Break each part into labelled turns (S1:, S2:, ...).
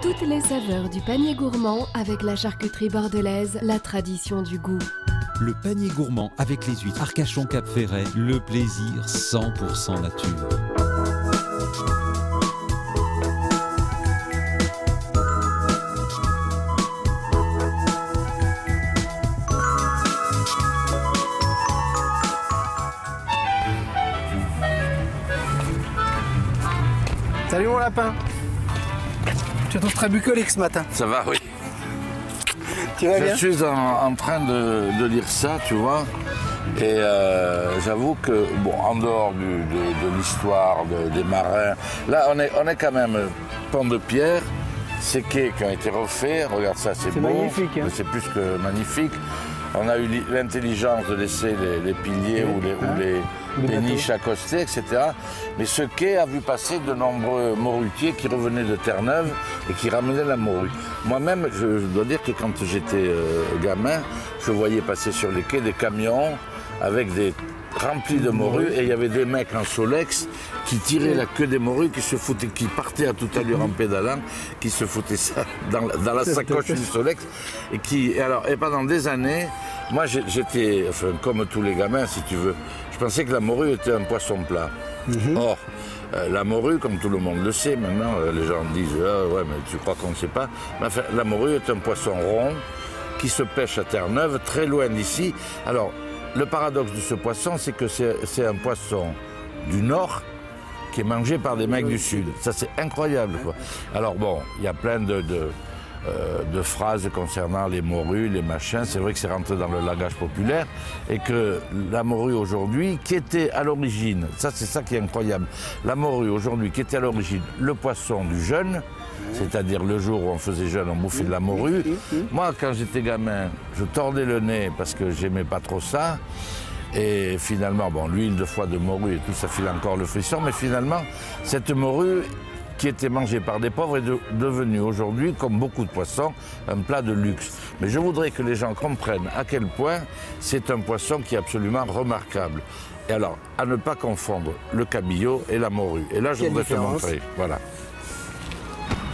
S1: Toutes les saveurs du panier gourmand avec la charcuterie bordelaise, la tradition du goût.
S2: Le panier gourmand avec les huîtres Arcachon Cap Ferret, le plaisir 100% nature.
S3: Salut mon lapin. Tu te trouves très bucolique ce matin.
S4: Ça va, oui.
S3: Tu vas bien?
S4: Je suis en train de lire ça, tu vois. Et j'avoue que, bon, en dehors de l'histoire des marins, là, on est quand même pont de pierre. Ces quais qui ont été refaits, regarde ça, c'est beau.
S3: Magnifique. Hein.
S4: C'est plus que magnifique. On a eu l'intelligence de laisser les piliers ou les péniches accostées, etc. Mais ce quai a vu passer de nombreux morutiers qui revenaient de Terre-Neuve et qui ramenaient la morue. Moi-même, je dois dire que quand j'étais gamin, je voyais passer sur les quais des camions avec des remplis de morue et il y avait des mecs en Solex qui tiraient la queue des morues, qui se foutaient, qui partaient à toute allure en pédalant, qui se foutaient ça dans la sacoche du Solex et pendant des années, moi j'étais, enfin, comme tous les gamins si tu veux, je pensais que la morue était un poisson plat. Or, la morue, comme tout le monde le sait maintenant, les gens disent ah ouais mais tu crois qu'on ne sait pas, mais enfin, la morue est un poisson rond qui se pêche à Terre-Neuve, très loin d'ici. Alors, le paradoxe de ce poisson, c'est que c'est un poisson du Nord qui est mangé par des mecs du Sud. Ça, c'est incroyable, quoi. Alors bon, il y a plein de phrases concernant les morues, les machins. C'est vrai que c'est rentré dans le langage populaire et que la morue aujourd'hui, qui était à l'origine, ça c'est ça qui est incroyable, la morue aujourd'hui, qui était à l'origine le poisson du jeûne, c'est-à-dire le jour où on faisait jeûne, on bouffait de la morue. Moi, quand j'étais gamin, je tordais le nez parce que j'aimais pas trop ça. Et finalement, bon, l'huile de foie de morue et tout, ça file encore le frisson. Mais finalement, cette morue qui était mangée par des pauvres est devenue aujourd'hui, comme beaucoup de poissons, un plat de luxe. Mais je voudrais que les gens comprennent à quel point c'est un poisson qui est absolument remarquable. Et alors, à ne pas confondre le cabillaud et la morue. Et là, je voudrais te montrer. Voilà.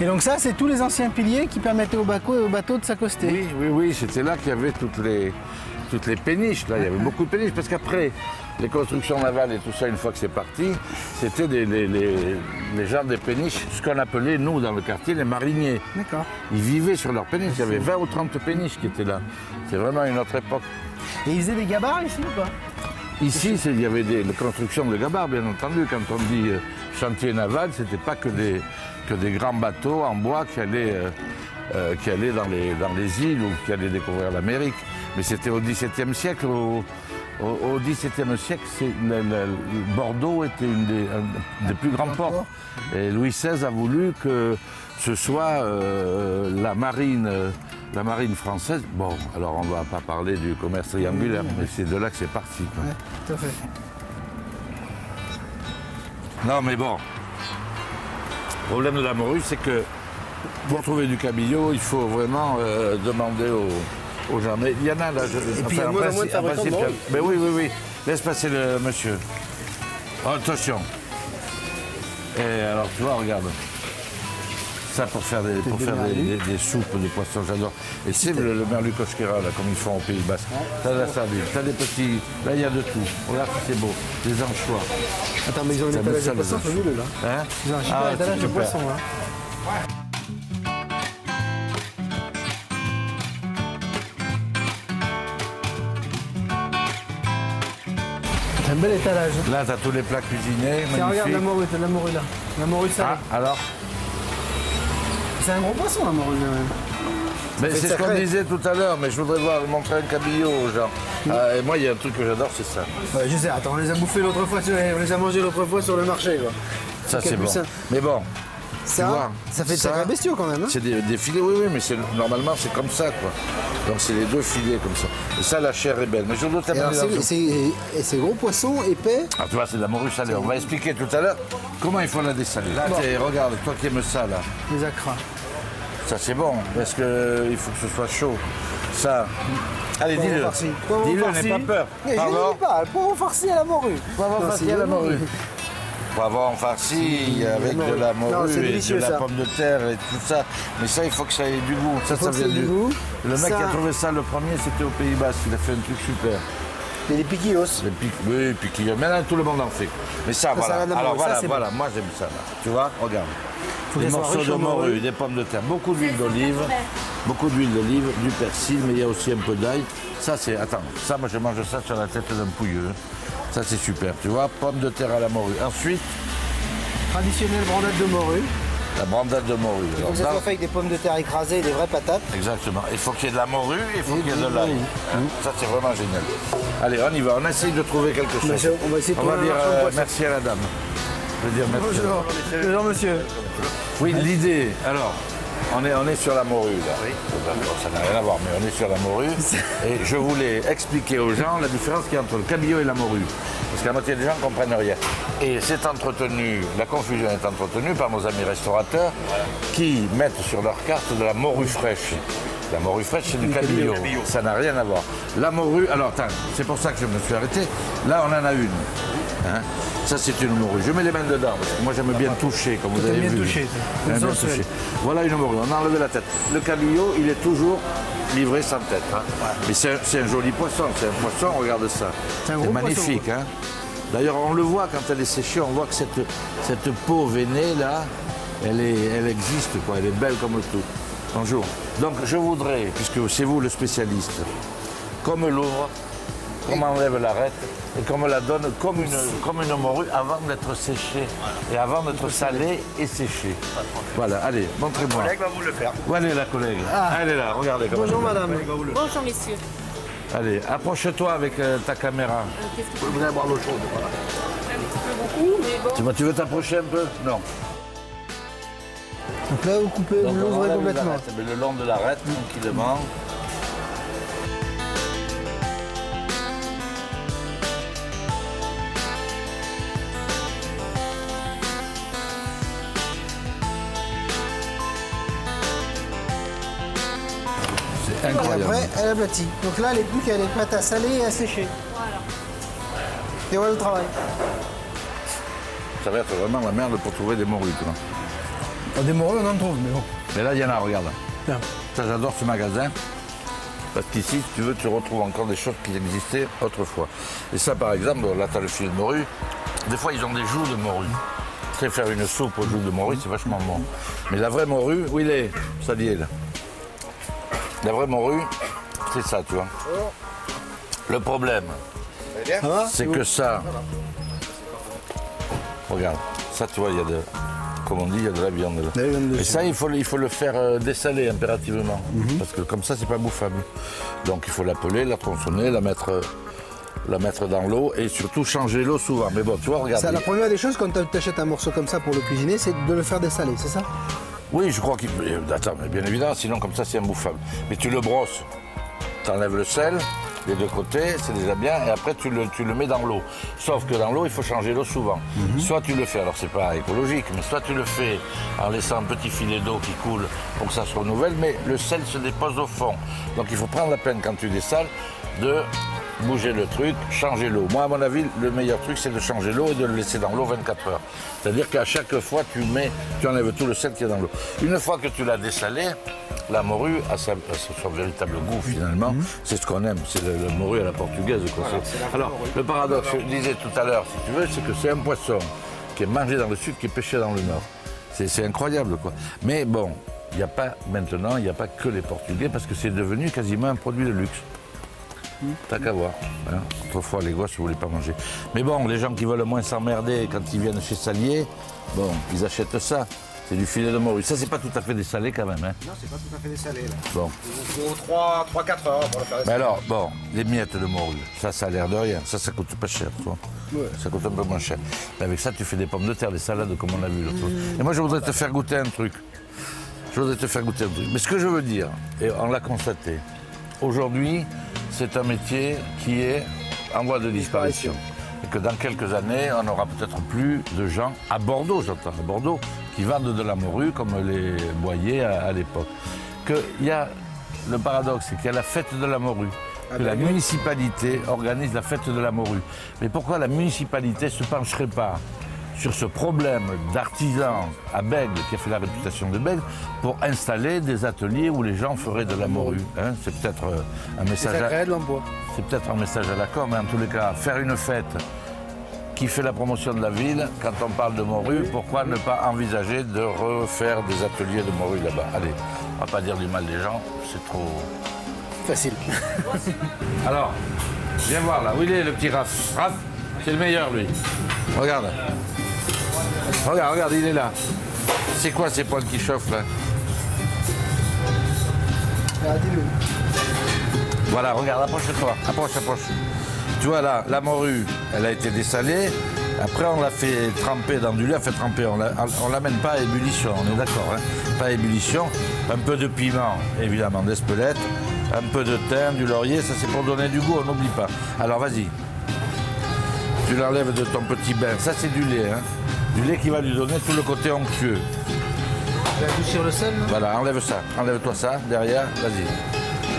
S3: Et donc ça, c'est tous les anciens piliers qui permettaient aux bateaux de s'accoster.
S4: Oui, c'était là qu'il y avait toutes les péniches. Là, il y avait beaucoup de péniches, parce qu'après, les constructions navales et tout ça, une fois que c'est parti, c'était les gens des péniches, ce qu'on appelait, nous, dans le quartier, les mariniers. D'accord. Ils vivaient sur leurs péniches. Il y avait 20 ou 30 péniches qui étaient là. C'est vraiment une autre époque.
S3: Et ils faisaient des gabarres ici ou pas?
S4: Ici, il y avait des constructions de gabarres, bien entendu. Quand on dit chantier naval, c'était pas que des grands bateaux en bois qui allaient dans les îles ou qui allaient découvrir l'Amérique. Mais c'était au XVIIe siècle. Au XVIIe siècle, Bordeaux était un des plus grands ports. Et Louis XVI a voulu que ce soit la marine française. Bon, alors on ne va pas parler du commerce triangulaire, mais c'est de là que c'est parti. Quoi.
S3: Ouais, tout à fait.
S4: Non, mais bon. Le problème de la morue, c'est que pour trouver du cabillaud, il faut vraiment demander aux gens. Mais il y en a là.
S3: Et puis il y a moins en moins de fabricants de morue.
S4: Mais oui. Laisse passer le monsieur. Oh, attention. Et alors, tu vois, regarde. Ça pour faire des soupes de poissons, j'adore. Et c'est le merlu cosquera, là, comme ils font au Pays Basque. T'as la sardine, t'as des petits. Là, il y a de tout. Regarde, c'est beau. Des anchois.
S3: Attends, mais ils ont un étalage de poissons fabuleux, là.
S4: Hein?
S3: Ils ont un super étalage de poissons, là. C'est un bel étalage.
S4: Là, t'as tous les plats cuisinés.
S3: Tiens, regarde la morue, t'as de la morue là. La morue salée.
S4: Ah, alors?
S3: C'est un gros poisson, la morue, quand même.
S4: Mais c'est ce qu'on disait tout à l'heure, mais je voudrais montrer un cabillaud aux gens. Et moi, il y a un truc que j'adore, c'est ça.
S3: Ouais, je sais, attends, on les a bouffés l'autre fois, on les a mangés l'autre fois sur le marché, quoi.
S4: Ça, c'est bon. Mais bon,
S3: ça fait de sacrés bestiaux, quand même. Hein,
S4: c'est des filets, oui, mais normalement, c'est comme ça, quoi. Donc, c'est les deux filets, comme ça. Et ça, la chair est belle. Mais je dois t'amener
S3: ces gros poissons épais.
S4: Ah, tu vois, c'est de la morue salée. On va expliquer tout à l'heure comment il faut la dessaler. Là, regarde, toi qui aimes ça, là.
S3: Les acras.
S4: Ça, c'est bon, parce qu'il faut que ce soit chaud. Ça. Allez, dis-le. Dis-le, n'aie pas peur.
S3: Mais je ne dis pas, poivron farci à la morue.
S4: Poivron farci à la morue. poivron farci avec de la morue et de la pomme de terre et tout ça. Mais ça, il faut que ça ait du goût. Ça vient du goût. Le mec qui a trouvé ça le premier, c'était au Pays Basque. Il a fait un truc super.
S3: Et les piquillos.
S4: Oui, piquillos. Maintenant, tout le monde en fait. Mais ça, voilà. Alors voilà, moi j'aime ça. Là. Tu vois, regarde. Des morceaux de morue, des pommes de terre, beaucoup d'huile d'olive, du persil, mais il y a aussi un peu d'ail. Ça, c'est. Attends, ça, moi je mange ça sur la tête d'un pouilleux. Ça, c'est super. Tu vois, pommes de terre à la morue. Ensuite.
S3: Traditionnelle brandade de morue.
S4: La brandade de morue.
S3: Donc ça soit fait avec des pommes de terre écrasées et des vraies patates.
S4: Exactement. Il faut qu'il y ait de la morue et il faut qu'il y ait de l'ail. Ça, c'est vraiment génial. Allez, on y va. On essaye de trouver quelque chose.
S3: On va essayer de
S4: trouver dire merci à la dame. Je veux dire merci.
S3: Bonjour, monsieur.
S4: Oui, l'idée. Alors, on est sur la morue, là. Oui. Ça n'a rien à voir, mais on est sur la morue. Et je voulais expliquer aux gens la différence qu'il y a entre le cabillaud et la morue. Parce que la moitié des gens ne comprennent rien. Et c'est entretenu, la confusion est entretenue par nos amis restaurateurs qui mettent sur leur carte de la morue fraîche. La morue fraîche, c'est du cabillaud. Ça n'a rien à voir. La morue, alors attends, c'est pour ça que je me suis arrêté. Là, on en a une. Hein, ça, c'est une morue. Je mets les mains dedans, parce que moi, j'aime bien toucher, comme vous avez vu. Bien toucher. Voilà une morue. On a enlevé la tête. Le cabillaud, il est toujours livré sans tête. Hein. Ouais. Mais c'est un joli poisson. C'est un poisson, regarde ça. C'est magnifique. Hein. D'ailleurs, on le voit quand elle est séchée. On voit que cette peau veinée, là, elle existe, quoi. Elle est belle comme tout. Bonjour. Donc, je voudrais, puisque c'est vous le spécialiste, qu'on me l'ouvre, qu'on m'enlève l'arête et qu'on me la donne comme une morue avant d'être séchée et avant d'être salée et séchée. Voilà, allez, montrez-moi.
S5: La collègue va vous le faire.
S4: Où elle est la collègue? Elle est là, regardez.
S3: Bonjour madame.
S6: Bonjour messieurs.
S4: Allez, approche-toi avec ta caméra.
S5: Vous allez boire l'eau chaude. Voilà.
S6: Un petit peu beaucoup, mais bon.
S4: Tu veux t'approcher un peu? Non.
S3: Donc là, vous coupez, vous l'ouvrez complètement.
S4: Le long de l'arête, tranquillement.
S3: Incroyable. Et après, elle aplatit. Donc là, elle est plus qu'elle est prête à saler et à sécher.
S6: Voilà.
S3: Et voilà le travail.
S4: Ça va être vraiment la merde pour trouver des morues.
S3: Des morues, on en trouve, mais bon.
S4: Mais là, il y en a, regarde.
S3: Bien.
S4: Ça, j'adore ce magasin. Parce qu'ici, si tu veux, tu retrouves encore des choses qui existaient autrefois. Et ça, par exemple, là, tu as le filet de morue. Des fois, ils ont des joues de morue. Tu sais, faire une soupe aux joues de morue, c'est vachement bon. Mais la vraie morue, où il est? Ça y est, là. La vraie morue, c'est ça, tu vois. Le problème, c'est que ça... Regarde, ça, tu vois, il y a de... Comme on dit, il y a de la viande là. Et ça, il faut le faire dessaler impérativement. Parce que comme ça, c'est pas bouffable. Donc il faut la peler, la tronçonner, la mettre dans l'eau et surtout changer l'eau souvent. Mais bon, tu vois, regarde.
S3: La première des choses, quand tu achètes un morceau comme ça pour le cuisiner, c'est de le faire dessaler, c'est ça?
S4: Oui, je crois qu'il... Attends, mais bien évidemment, sinon comme ça, c'est imbouffable. Mais tu le brosses, tu enlèves le sel, les deux côtés, c'est déjà bien, et après tu le mets dans l'eau. Sauf que dans l'eau, il faut changer l'eau souvent. Soit tu le fais, alors c'est pas écologique, mais soit tu le fais en laissant un petit filet d'eau qui coule pour que ça se renouvelle, mais le sel se dépose au fond. Donc il faut prendre la peine quand tu dessales de bouger le truc, changer l'eau. Moi, à mon avis, le meilleur truc, c'est de changer l'eau et de le laisser dans l'eau 24 heures. C'est-à-dire qu'à chaque fois, tu enlèves tout le sel qui est dans l'eau. Une fois que tu l'as dessalé, la morue a son véritable goût, finalement. C'est ce qu'on aime, c'est la morue à la portugaise. Quoi. Voilà, alors, le paradoxe, je disais tout à l'heure, si tu veux, c'est que c'est un poisson qui est mangé dans le sud, qui est pêché dans le nord. C'est incroyable, quoi. Mais bon, il n'y a pas que les Portugais, parce que c'est devenu quasiment un produit de luxe. T'as qu'à voir. Hein. Autrefois, les gosses ne voulaient pas manger. Mais bon, les gens qui veulent moins s'emmerder quand ils viennent chez Salier, bon, ils achètent ça. C'est du filet de morue. Ça, c'est pas tout à fait dessalé quand même. Hein.
S5: Non, c'est pas tout à fait dessalé. Là.
S4: Bon.
S5: Il vous faut 3-4 heures pour le faire.
S4: Mais alors, bon, les miettes de morue, ça a l'air de rien. Ça coûte pas cher, toi. Ouais. Ça coûte un peu moins cher. Mais avec ça, tu fais des pommes de terre, des salades comme on a vu l'autre fois. Et moi, je voudrais te faire goûter un truc. Mais ce que je veux dire, et on l'a constaté, aujourd'hui, c'est un métier qui est en voie de disparition. Et que dans quelques années, on n'aura peut-être plus de gens, à Bordeaux, j'entends, à Bordeaux, qui vendent de la morue comme les boyers à l'époque. Il y a le paradoxe, c'est qu'il y a la fête de la morue. Que la municipalité organise la fête de la morue. Mais pourquoi la municipalité ne se pencherait pas sur ce problème d'artisan à Bègles, qui a fait la réputation de Bègles, pour installer des ateliers où les gens feraient de la morue. Hein. C'est peut-être un message c'est peut-être un message à la con, mais en tous les cas, faire une fête qui fait la promotion de la ville, quand on parle de morue, pourquoi ne pas envisager de refaire des ateliers de morue là-bas? Allez, on va pas dire du mal des gens, c'est trop...
S3: Facile.
S4: Alors, viens voir là, où il est le petit Raph? Raph, c'est le meilleur lui. Regarde. Regarde, il est là. C'est quoi ces poils qui chauffent là? Voilà, regarde, approche-toi, approche. Tu vois là, la morue, elle a été dessalée. Après, on l'a fait tremper dans du lait. Enfin, tremper, on l'amène pas à ébullition, on est d'accord, hein? Pas à ébullition. Un peu de piment, évidemment, d'Espelette. Un peu de thym, du laurier, ça c'est pour donner du goût, on n'oublie pas. Alors, vas-y. Tu l'enlèves de ton petit bain. Ça, c'est du lait, hein? Du lait qui va lui donner tout le côté onctueux.
S3: Tu vas adoucir le sel, non?
S4: Voilà, enlève ça. Enlève-toi ça, derrière, vas-y.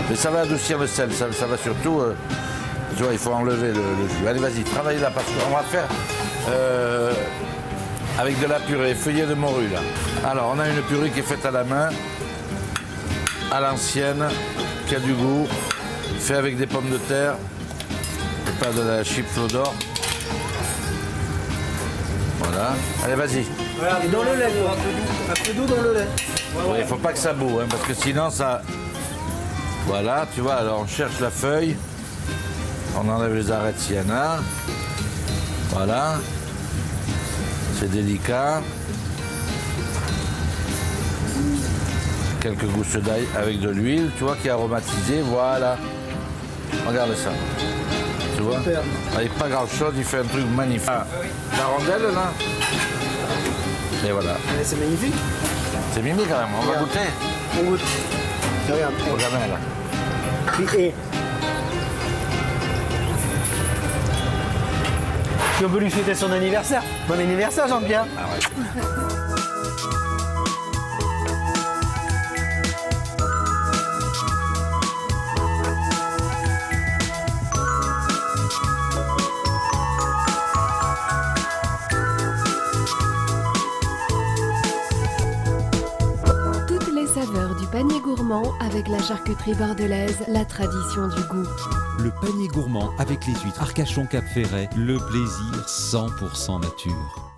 S4: Mais ça va adoucir le sel, ça va surtout... tu vois, il faut enlever le jus. Allez, vas-y, travaille là, parce qu'on va faire avec de la purée, feuillet de morue, là. Alors, on a une purée qui est faite à la main, à l'ancienne, qui a du goût, fait avec des pommes de terre, et pas de la chip d'or. Voilà. Allez, vas-y.
S3: Et dans le lait, un peu doux dans le lait.
S4: Il ne faut pas que ça boue, hein, parce que sinon ça... Voilà, tu vois, alors on cherche la feuille, on enlève les arêtes s'il y en a. Voilà. C'est délicat. Quelques gousses d'ail avec de l'huile, tu vois, qui est aromatisée, voilà. Regarde ça. Tu vois? Avec pas grand chose, il fait un truc magnifique. Ah, la rondelle là. Et voilà.
S3: C'est magnifique.
S4: C'est mimi quand même, on va goûter.
S3: On goûte. Regarde.
S4: Regarde là.
S3: Et puis on peut lui souhaiter son anniversaire. Bon anniversaire Jean-Pierre.
S4: Ah ouais.
S1: Saveur du panier gourmand avec la charcuterie bordelaise, la tradition du goût.
S2: Le panier gourmand avec les huîtres Arcachon Cap Ferret, le plaisir 100% nature.